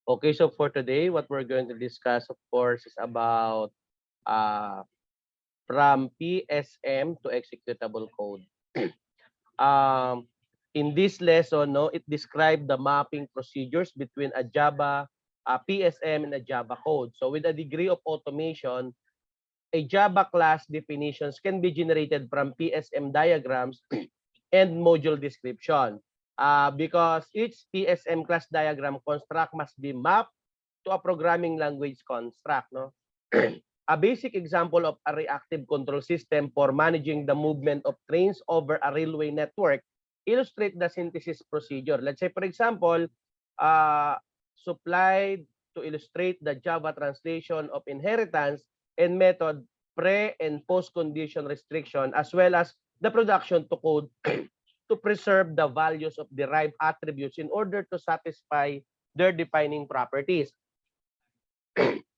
Okay, so for today, what we're going to discuss, of course, is about uh, from PSM to executable code. um, in this lesson, no, it described the mapping procedures between a Java PSM and a Java code. So with a degree of automation, a Java class definitions can be generated from PSM diagrams and module description. Because each PSM class diagram construct must be mapped to a programming language construct. No? A basic example of a reactive control system for managing the movement of trains over a railway network illustrate the synthesis procedure. Let's say, for example, uh, supplied to illustrate the Java translation of inheritance and method pre and post condition restriction, as well as the production to code to preserve the values of derived attributes in order to satisfy their defining properties.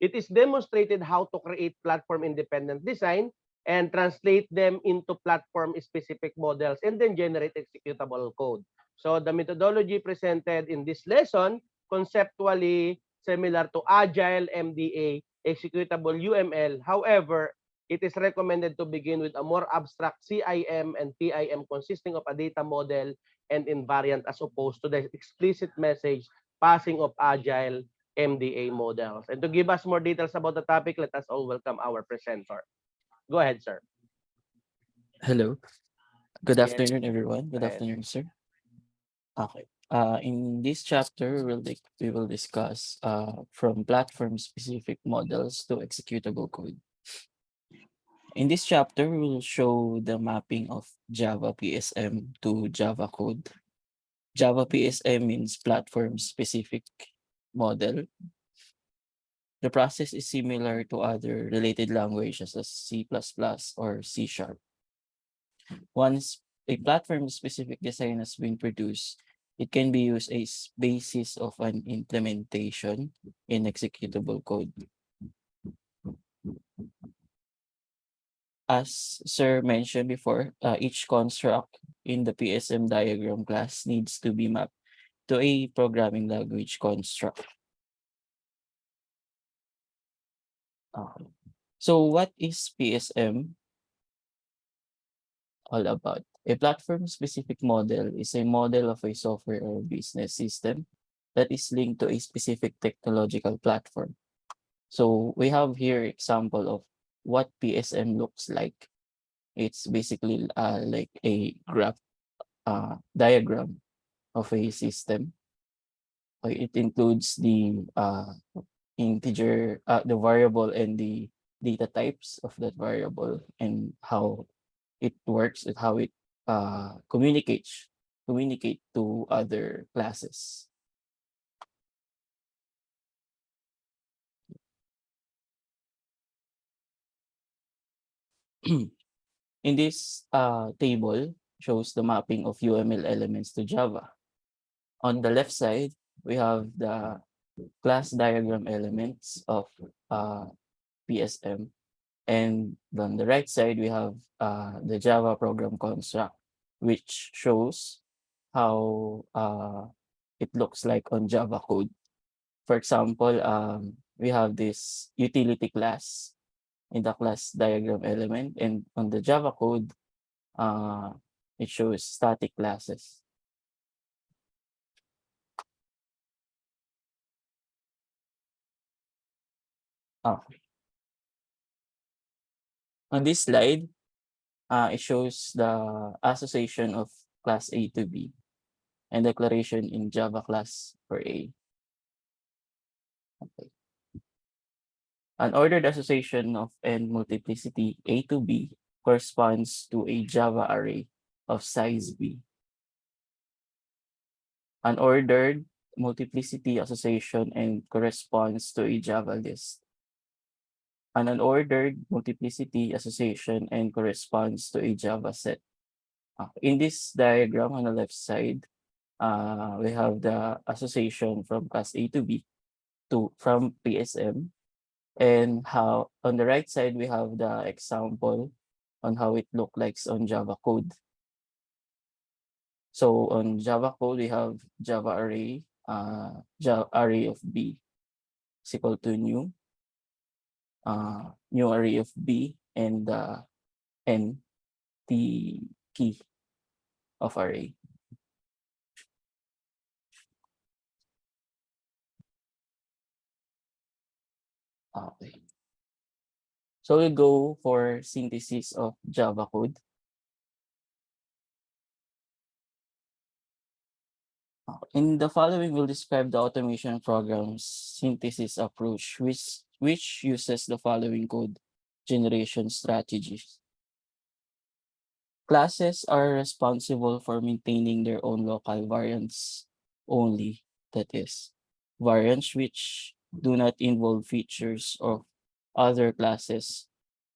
It is demonstrated how to create platform-independent design and translate them into platform-specific models and then generate executable code. So the methodology presented in this lesson, conceptually similar to Agile MDA, executable UML. However, it is recommended to begin with a more abstract CIM and PIM consisting of a data model and invariant as opposed to the explicit message passing of Agile MDA models. And to give us more details about the topic, let us all welcome our presenter. Go ahead, sir. Hello. Good Yes, afternoon, everyone. go Good ahead. afternoon, sir. Okay. In this chapter, we will discuss from platform-specific models to executable code. In this chapter, we will show the mapping of Java PSM to Java code. Java PSM means platform-specific model. The process is similar to other related languages as C++ or C Sharp. Once a platform-specific design has been produced, it can be used as basis of an implementation in executable code. As Sir mentioned before, each construct in the PSM diagram class needs to be mapped to a programming language construct. Okay. So what is PSM all about? A platform-specific model is a model of a software or business system that is linked to a specific technological platform. So we have here example of what PSM looks like. It's basically like a graph diagram of a system. It includes the integer, the variable and the data types of that variable and how it works and how it communicate to other classes. In this table shows the mapping of UML elements to Java. On the left side, we have the class diagram elements of PSM. And on the right side, we have the Java program construct, which shows how it looks like on Java code. For example, we have this utility class in the class diagram element, and on the Java code, uh, it shows static classes. Ah, on this slide, it shows the association of class A to B and declaration in Java class for A. Okay. An ordered association of n multiplicity A to B corresponds to a Java array of size B. An ordered multiplicity association and corresponds to a Java list. An unordered multiplicity association and corresponds to a Java set. In this diagram on the left side, we have the association from class A to B from PSM, and how on the right side we have the example on how it looks like on Java code. So on Java code, we have Java array array of B is equal to new array of B, and n, the key of array. Okay. So we'll go for synthesis of Java code. In the following, we'll describe the automation program's synthesis approach, which uses the following code generation strategies. Classes are responsible for maintaining their own local variants only, that is, variants which do not involve features of other classes.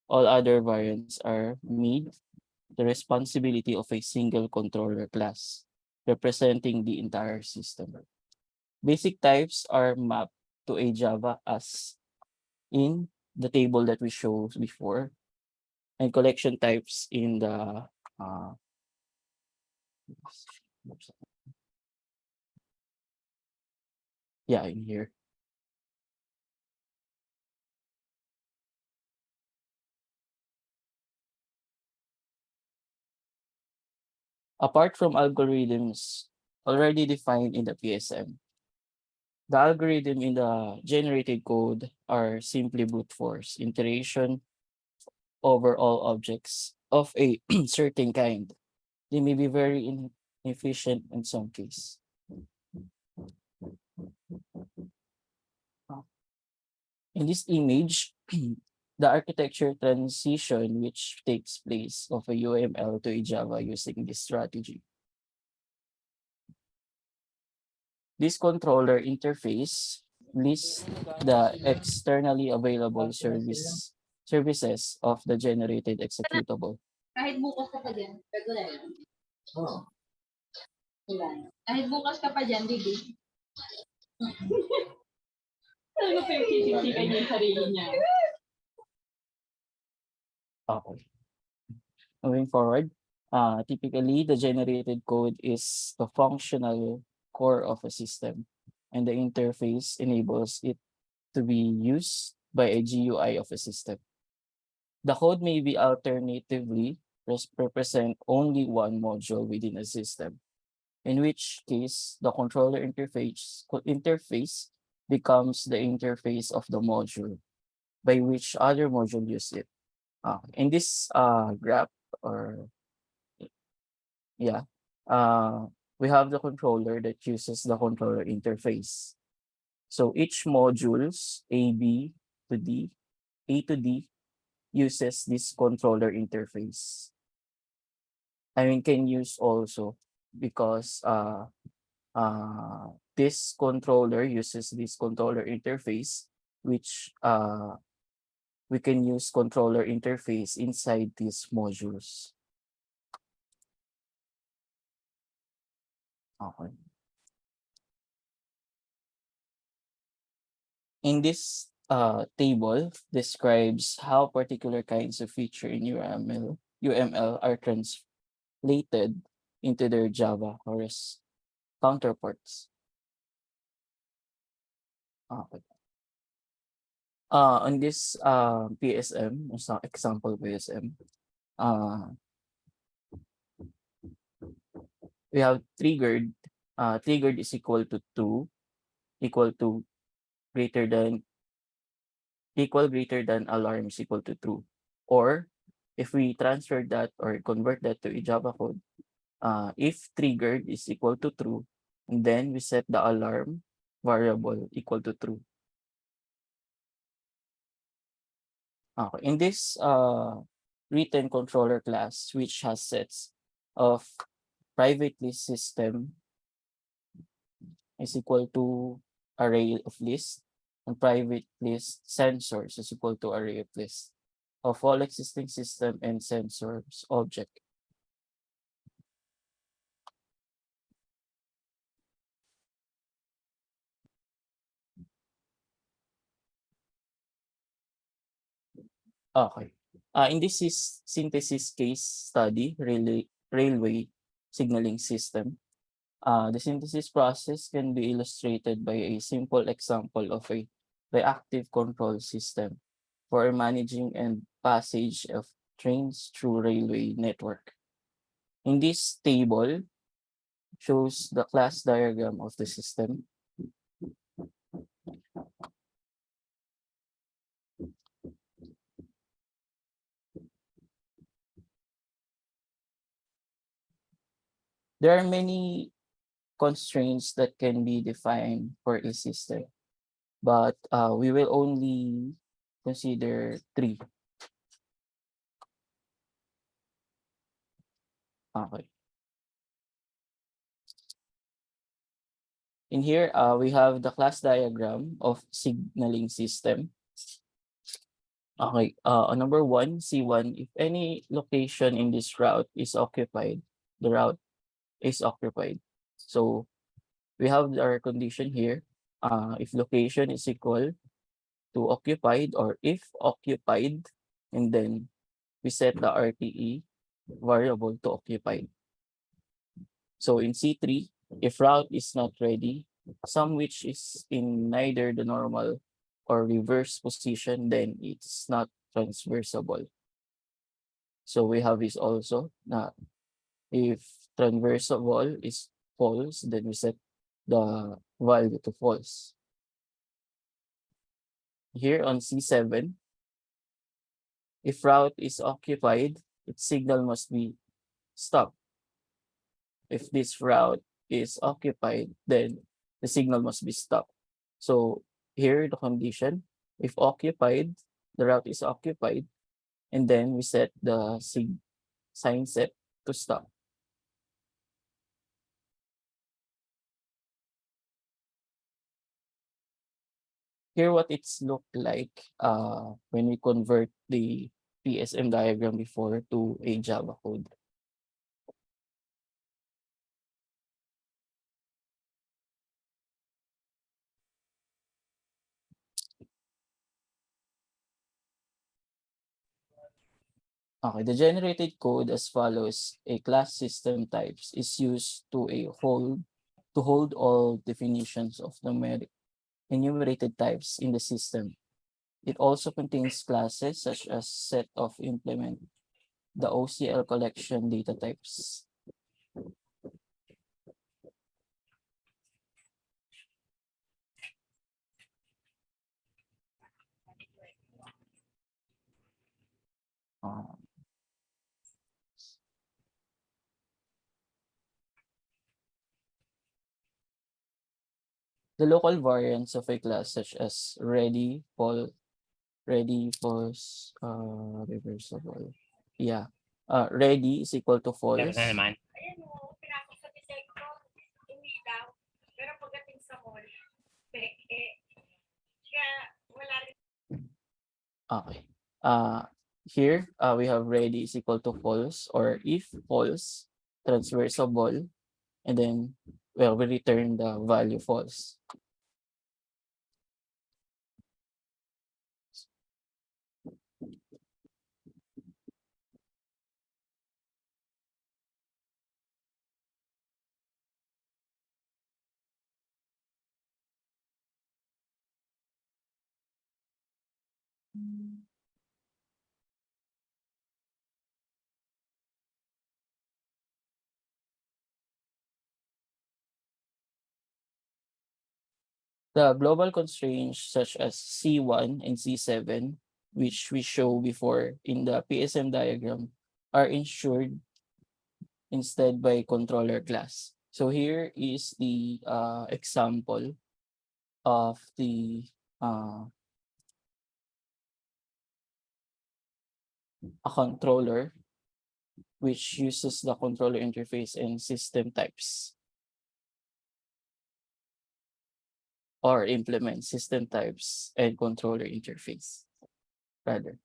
All other variants are made the responsibility of a single controller class, representing the entire system. Basic types are mapped to a Java as in the table that we showed before, and collection types in the in here. Apart from algorithms already defined in the PSM, the algorithm in the generated code are simply brute force iteration over all objects of a certain kind. They may be very inefficient in some case. In this image, the architecture transition which takes place of a UML to a Java using this strategy. This controller interface lists the externally available services of the generated executable. Kahit bukas ka pa dyan, pwede na yan. Oo. Wala. Kahit bukas ka pa dyan, Bibi. Talaga pa yung sisisikan niya yung sarili niya. Okay. Moving forward, typically the generated code is the functional core of a system, and the interface enables it to be used by a GUI of a system. The code may be alternatively represent only one module within a system, in which case the controller interface becomes the interface of the module by which other module use it. In this graph, or yeah, we have the controller that uses the controller interface. So each modules A to D uses this controller interface. I mean, can use also because this controller uses this controller interface, which we can use controller interface inside these modules. Okay. In this table describes how particular kinds of feature in UML are translated into their Java counterparts. Okay. On this PSM, example PSM, we have triggered. Triggered is equal to 2, equal to greater than alarm is equal to true. Or if we transfer that or convert that to a Java code, if triggered is equal to true, and then we set the alarm variable equal to true. In this written controller class, which has sets of private list system is equal to array of list, and private list sensors is equal to array of list of all existing system and sensors object. Okay. In this is synthesis case study, railway signaling system. The synthesis process can be illustrated by a simple example of a reactive control system for managing and passage of trains through railway network. In this table shows the class diagram of the system. There are many constraints that can be defined for a system, but we will only consider three. Okay. In here, we have the class diagram of signaling system. Okay, on number one, C1, if any location in this route is occupied, the route is occupied. So we have our condition here. If location is equal to occupied or if occupied, and then we set the RTE variable to occupied. So in C3, if route is not ready, some which is in neither the normal or reverse position, then it's not transversable. So we have this also na if transversable is false, then we set the value to false. Here on C7, if route is occupied, its signal must be stopped. If this route is occupied, then the signal must be stopped. So here the condition, if occupied, the route is occupied, and then we set the sign set to stop. Here what it's look like when we convert the PSM diagram before to a Java code. Okay, the generated code as follows. A class system types is used to hold all definitions of numeric enumerated types in the system. It also contains classes such as set of implement, the OCL collection data types. Uh, the local variants of a class such as ready, false, reversible. Yeah. Ready is equal to Dapat na false. naman. Ayan o, pinasok sa bisay ko, umilaw. Pero pagdating sa mall, peke. Kaya wala rin. Okay. Here we have ready is equal to false, or if false, transversable, and then well we return the value false. The global constraints such as C1 and C7, which we show before in the PSM diagram, are ensured instead by controller class. So here is the example of the a controller which uses the controller interface and system types or implements system types and controller interface rather.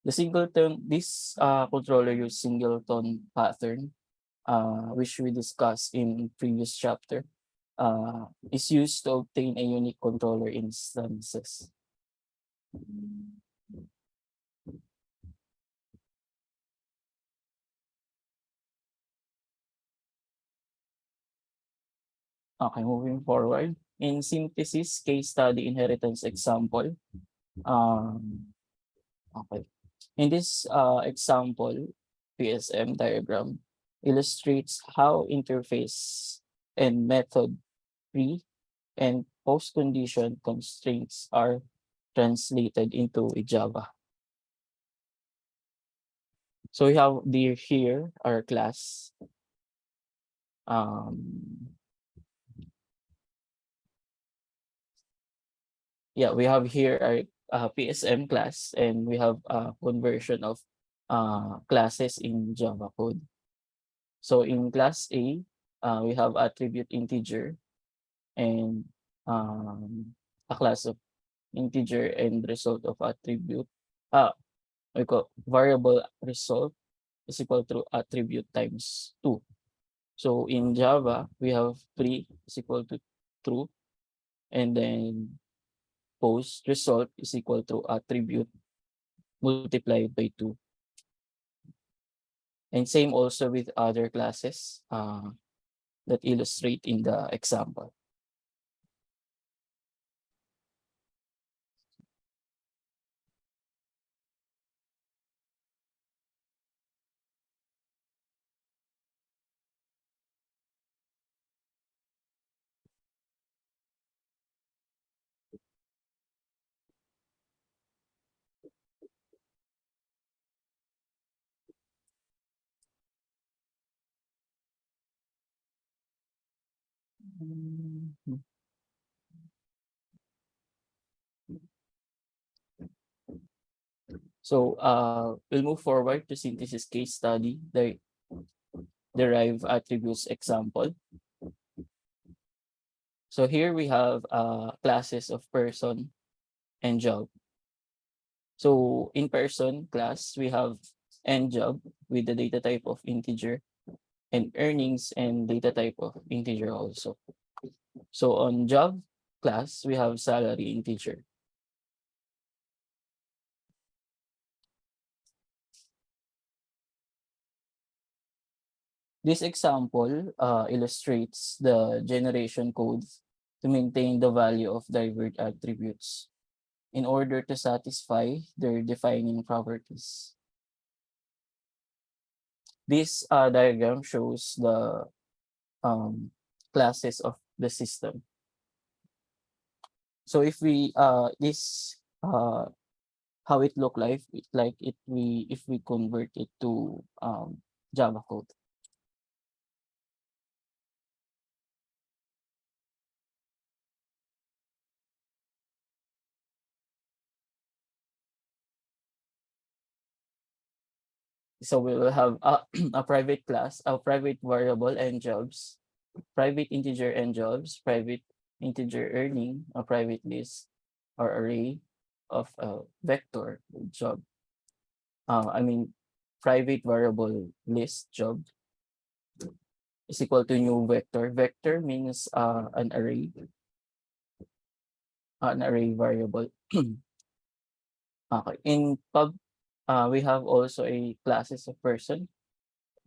The singleton, this controller use singleton pattern, which we discussed in previous chapter, is used to obtain a unique controller instances. Okay, moving forward. In synthesis, case study, inheritance example. Um, okay. In this example, PSM diagram illustrates how interface and method pre and post condition constraints are translated into a Java. So we have the here our class. Um, yeah, we have here our PSM class, and we have a conversion of classes in Java code. So in class A, we have attribute integer and a class of integer and result of attribute. We call variable result is equal to attribute times 2. So in Java, we have pre is equal to true, and then post result is equal to attribute multiplied by 2. And same also with other classes that illustrate in the example. Mhm. So we'll move forward to synthesis case study, the derive attributes example. So here we have classes of person and job. So in person class, we have and job with the data type of integer, and earnings and data type of integer also. So on job class, we have salary integer. This example illustrates the generation code to maintain the value of divert attributes in order to satisfy their defining properties. This diagram shows the classes of the system. So if we this how it look like it we if we convert it to Java code. So we will have a private class, a private variable and jobs, private integer and jobs, private integer earning, a private list or array of a vector job. I mean, private variable list job is equal to new vector. Vector means an array variable. Okay. In pub, we have also a classes of person.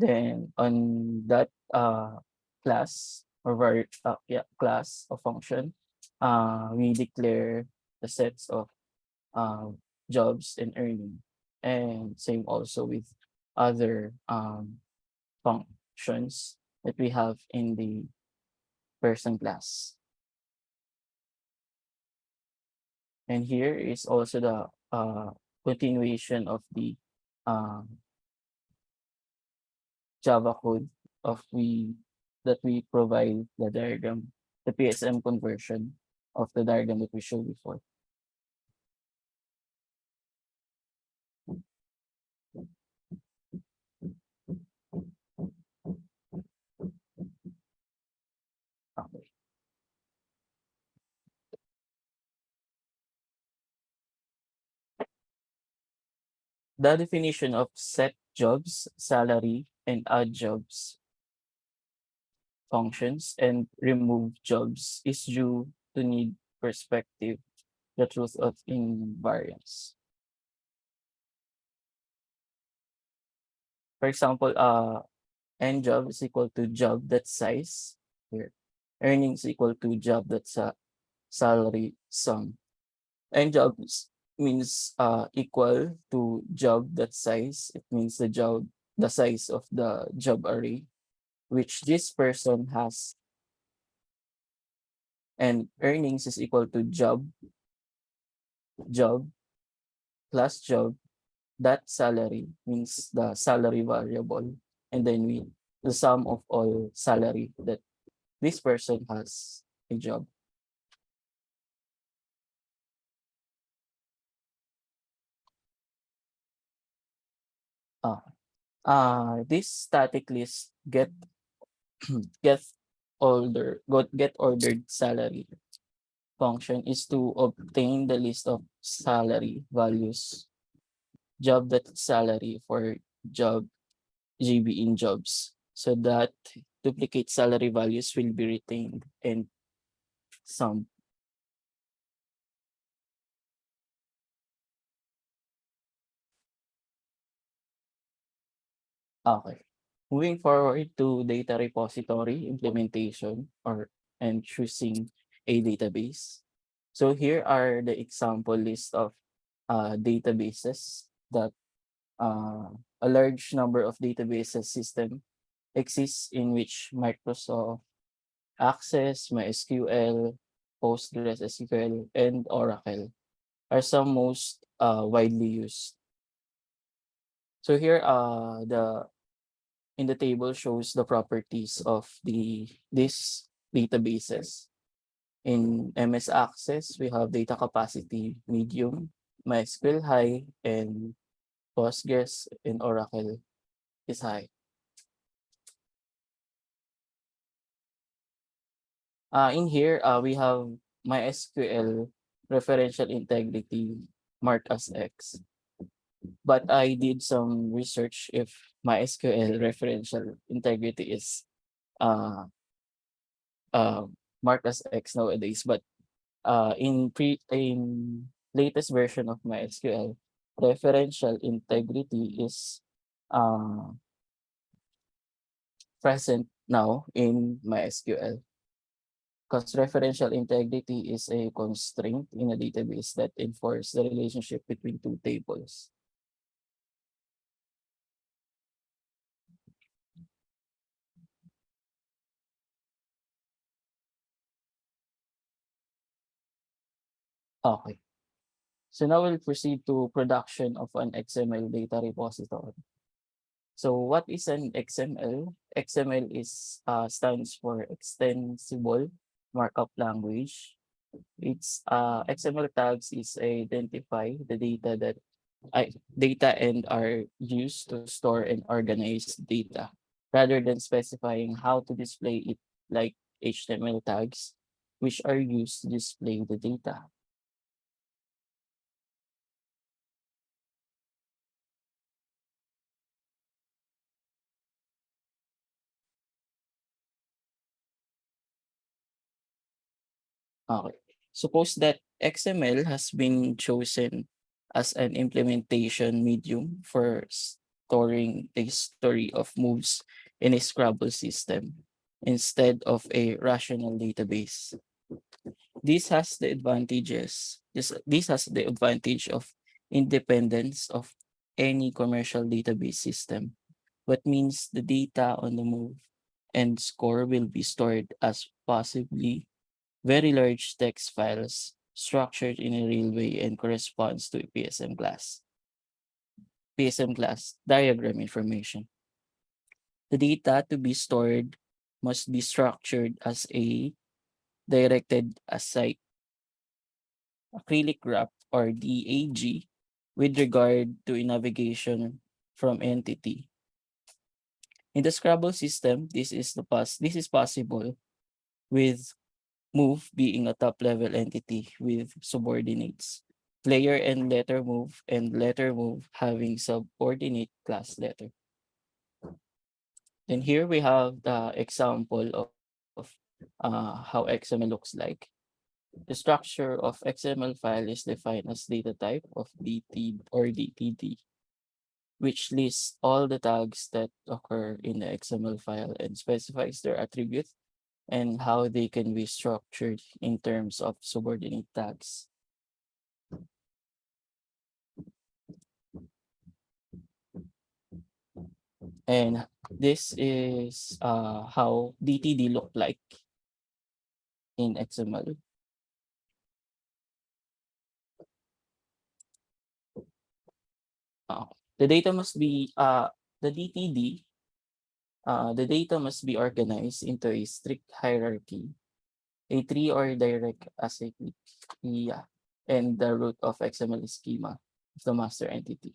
Then on that class or class of function, we declare the sets of uh, jobs and earning, and same also with other functions that we have in the person class. And here is also the continuation of the uh, Java code of we that we provide the diagram, the PSM conversion of the diagram that we showed before. Okay. The definition of set jobs, salary, and add jobs functions and remove jobs is due to need perspective, the truth of invariance. For example, n job is equal to job that size here, earnings equal to job that's a salary sum. And jobs means equal to job that size. It means the size of the job array which this person has, and earnings is equal to job plus job. That salary means the salary variable, and then the sum of all salary that this person has a job. Ah, this static list get get ordered salary function is to obtain the list of salary values, job that salary for job GB in jobs, so that duplicate salary values will be retained and some. Okay. Moving forward to data repository implementation and choosing a database. So here are the example list of databases that a large number of databases system exists in which Microsoft Access, MySQL, PostgreSQL, and Oracle are some most widely used. So here the in the table shows the properties of these databases. In MS Access, we have data capacity medium, MySQL high, and Postgres and Oracle is high. In here, we have MySQL referential integrity marked as X. But I did some research if MySQL referential integrity is uh, uh, marked as X nowadays. But in latest version of MySQL, referential integrity is uh, present now in MySQL. Because referential integrity is a constraint in a database that enforces the relationship between two tables. Okay. So now we'll proceed to production of an XML data repository. So what is an XML? XML stands for Extensible Markup Language. Its XML tags is identify the data and are used to store and organize data rather than specifying how to display it like HTML tags, which are used to display the data. Okay. Suppose that XML has been chosen as an implementation medium for storing a history of moves in a Scrabble system instead of a rational database. This has the advantage of independence of any commercial database system, what means the data on the move and score will be stored as possibly very large text files structured in a real way and corresponds to a PSM class diagram information. The data to be stored must be structured as a directed aside acrylic graph or DAG with regard to a navigation from entity. In the Scrabble system, this is possible with move being a top level entity with subordinates. Player and letter move having subordinate class letter. Then here we have the example of how XML looks like. The structure of XML file is defined as data type of DT or DTD, which lists all the tags that occur in the XML file and specifies their attribute and how they can be structured in terms of subordinate tags. And this is how DTD look like in XML. Uh, the data must be the DTD. The data must be organized into a strict hierarchy, a tree or direct acyclic, yeah, and the root of XML schema of the master entity.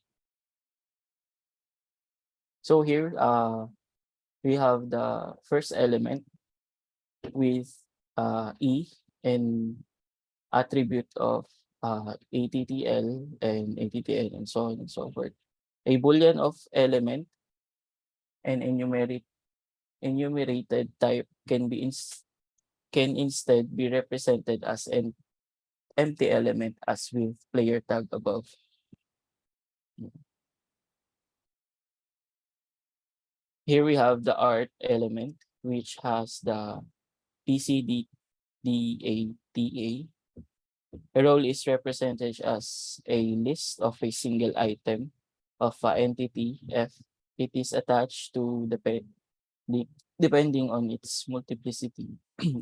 So here, we have the first element with E and attribute of ATTL and ATTL and so on and so forth. A boolean of element and enumerated type can instead be represented as an empty element as with player tag above. Here we have the art element, which has the PCDDATA. A role is represented as a list of a single item of an entity if it is attached to the depending on its multiplicity.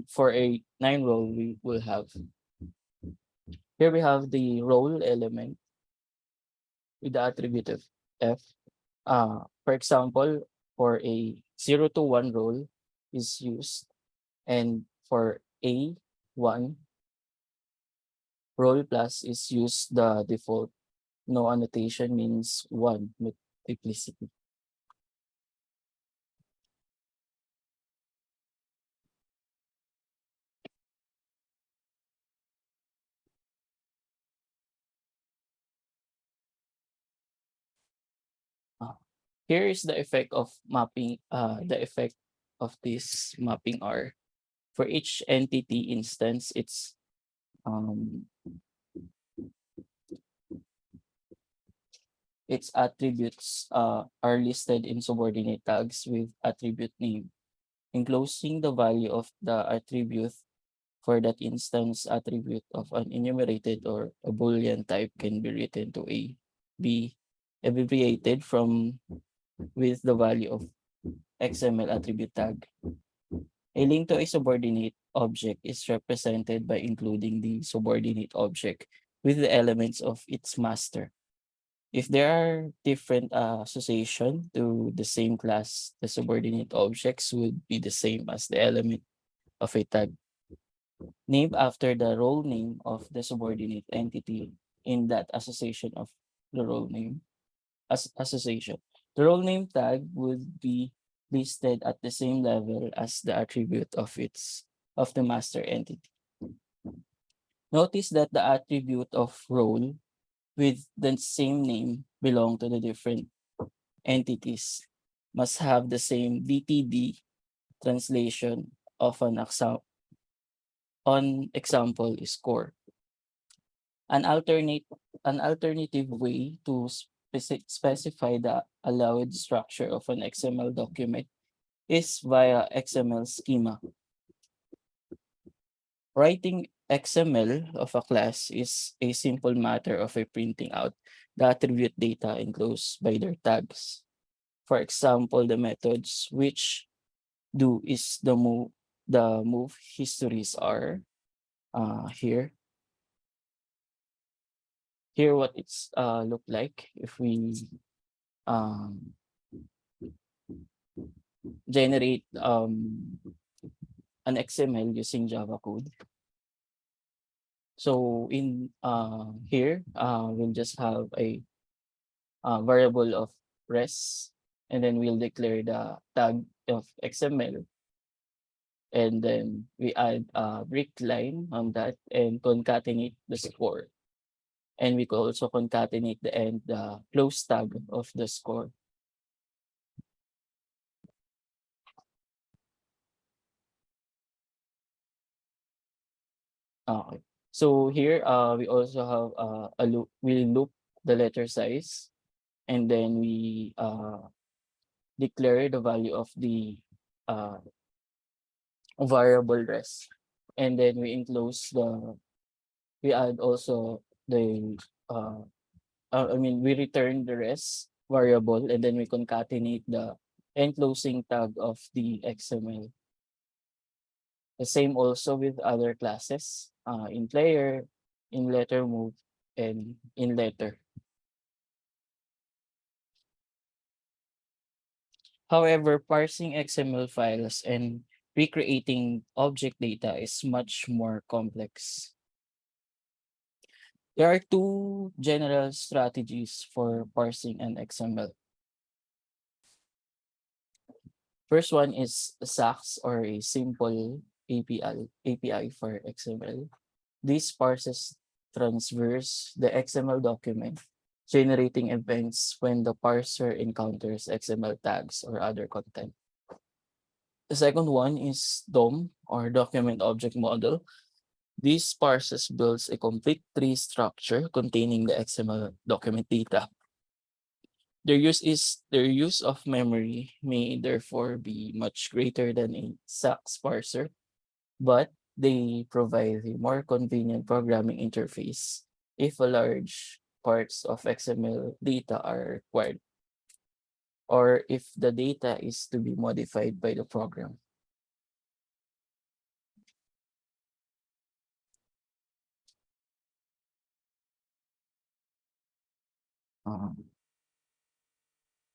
For a 9 role, we will have here we have the role element with the attribute of F. For example, for a 0 to 1 role is used, and for A1 role plus is used the default. No annotation means 1 multiplicity. Uh, Here is the effect of mapping, the effect of this mapping R. For each entity instance, um, its attributes are listed in subordinate tags with attribute name. Enclosing the value of the attribute for that instance attribute of an enumerated or a Boolean type can be written to be abbreviated from with the value of XML attribute tag. A link to a subordinate object is represented by including the subordinate object with the elements of its master. If there are different association to the same class, the subordinate objects would be the same as the element of a tag, named after the role name of the subordinate entity in that association of the role name association. The role name tag would be listed at the same level as the attribute of the master entity. Notice that the attribute of role with the same name belong to the different entities must have the same DTD translation of an example is core. An alternate an alternative way to specify the allowed structure of an XML document is via XML schema. Writing XML of a class is a simple matter of a printing out the attribute data enclosed by their tags. For example, the methods which do is the move histories are here. Here what it's look like if we um, generate an XML using Java code. So in here, we'll just have a variable of res, and then we'll declare the tag of XML, and then we add a break line on that and concatenate the score. And we could also concatenate the close tag of the score. Okay. So here, we also have a loop. We loop the letter size, and then we declare the value of the uh, variable res. And then we add also the uh, we return the res variable, and then we concatenate the enclosing tag of the XML. The same also with other classes, in player, in letter move, and in letter. However, parsing XML files and recreating object data is much more complex. There are two general strategies for parsing an XML. First one is SAX, or a simple API for XML. This parses transverse the XML document, generating events when the parser encounters XML tags or other content. The second one is DOM, or Document Object Model. This parses builds a complete tree structure containing the XML document data. Their use of memory may therefore be much greater than a SAX parser, but they provide a more convenient programming interface if a large parts of XML data are required, or if the data is to be modified by the program. Uh,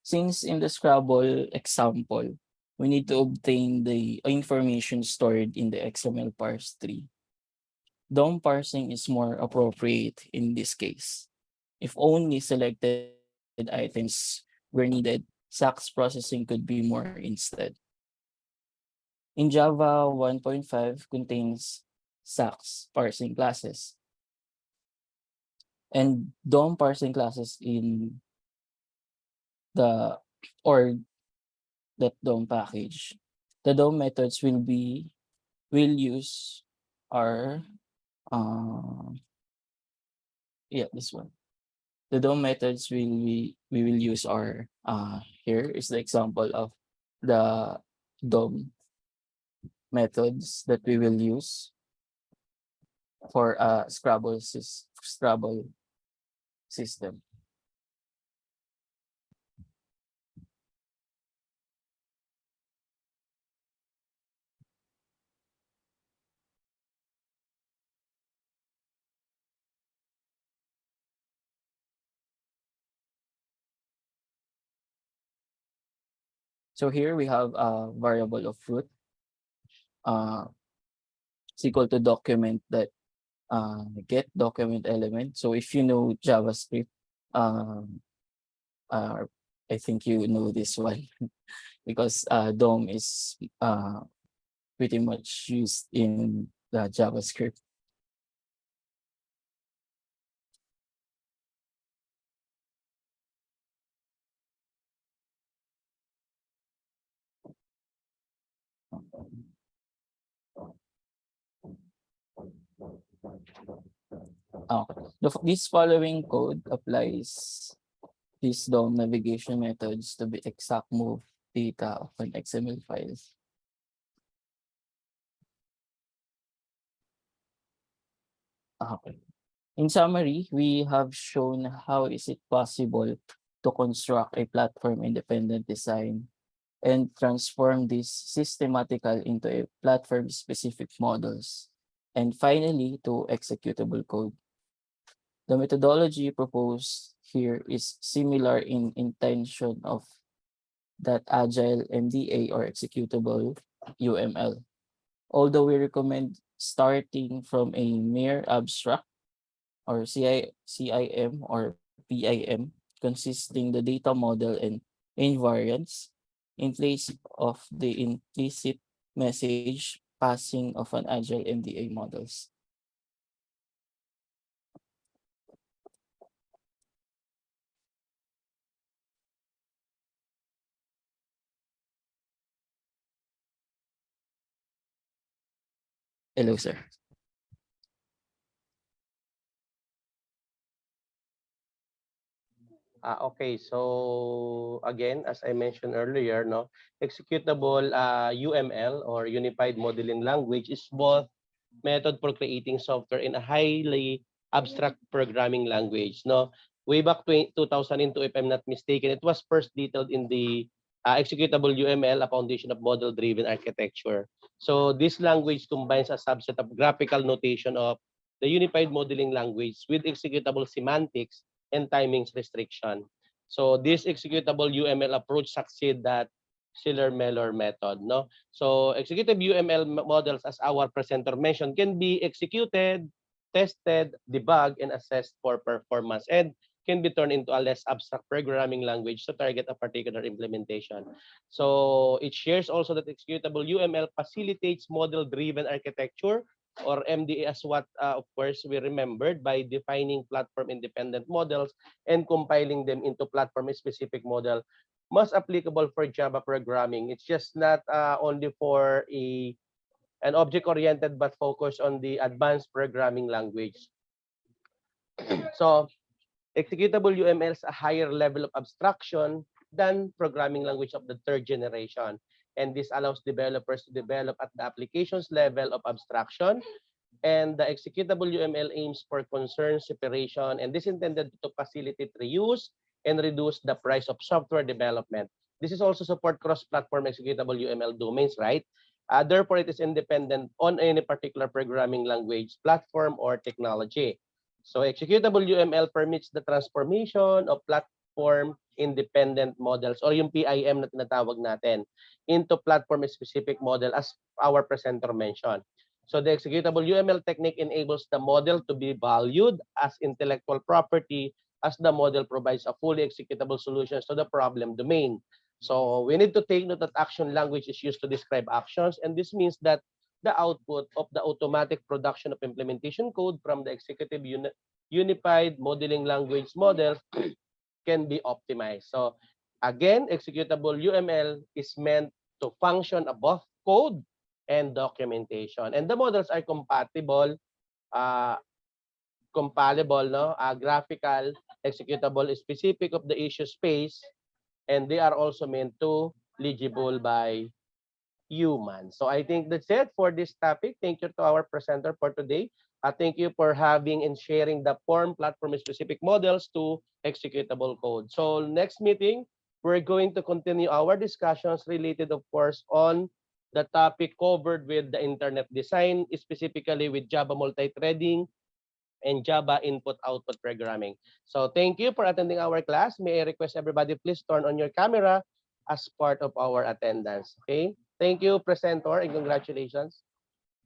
since in the Scrabble example, we need to obtain the information stored in the XML parse tree. DOM parsing is more appropriate in this case. If only selected items were needed, SAX processing could be more instead. In Java 1.5 contains SAX parsing classes and DOM parsing classes in the or that DOM package. The DOM methods will use our uh this one. The DOM methods we will use are here is the example of the DOM methods that we will use for a Scrabble system. So here we have a variable of root, uh, is equal to document that get document element. So if you know JavaScript, um, uh, I think you know this one because DOM is pretty much used in the JavaScript. This following code applies these DOM navigation methods to be exact move data of an XML files. Okay. In summary, we have shown how is it possible to construct a platform independent design and transform this systematical into a platform specific models. And finally, to executable code. The methodology proposed here is similar in intention of that agile MDA or executable UML. Although we recommend starting from a mere abstract or CIM or PIM, consisting the data model and invariants in place of the implicit message passing of an agile MDA models. Hello, sir. Okay, so again, as I mentioned earlier, no, executable UML or Unified Modeling Language is both method for creating software in a highly abstract programming language. No, way back 2002, if I'm not mistaken, it was first detailed in the executable UML, a foundation of model-driven architecture. So this language combines a subset of graphical notation of the unified modeling language with executable semantics and timings restriction. So this executable UML approach succeed that Schiller-Mellor method, no? So executive UML models, as our presenter mentioned, can be executed, tested, debugged, and assessed for performance, and can be turned into a less abstract programming language to target a particular implementation. So it shares also that executable UML facilitates model-driven architecture, or MDA, as what, of course, we remembered by defining platform-independent models and compiling them into platform-specific model, most applicable for Java programming. It's just not only for an object-oriented but focused on the advanced programming language. So executable UML is a higher level of abstraction than programming language of the third generation. And this allows developers to develop at the applications level of abstraction, and the executable UML aims for concern separation, and this is intended to facilitate reuse and reduce the price of software development. This is also support cross-platform executable UML domains, right? Therefore, it is independent on any particular programming language, platform, or technology. So executable UML permits the transformation of platform independent models, or yung PIM na tinatawag natin, into platform-specific model, as our presenter mentioned. So the executable UML technique enables the model to be valued as intellectual property, as the model provides a fully executable solutions to the problem domain. So we need to take note that action language is used to describe actions, and this means that the output of the automatic production of implementation code from the executive unified modeling language model can be optimized. So again, executable UML is meant to function above code and documentation. And the models are compatible, uh, compatible, no? Graphical, executable, specific of the issue space, and they are also meant to legible by human. So I think that's it for this topic. Thank you to our presenter for today. Thank you for having and sharing the form platform specific models to executable code. So next meeting, we're going to continue our discussions related, of course, on the topic covered with the internet design, specifically with Java multi-threading and Java input-output programming. So thank you for attending our class. May I request everybody please turn on your camera as part of our attendance. Okay? Thank you, presenter, and congratulations.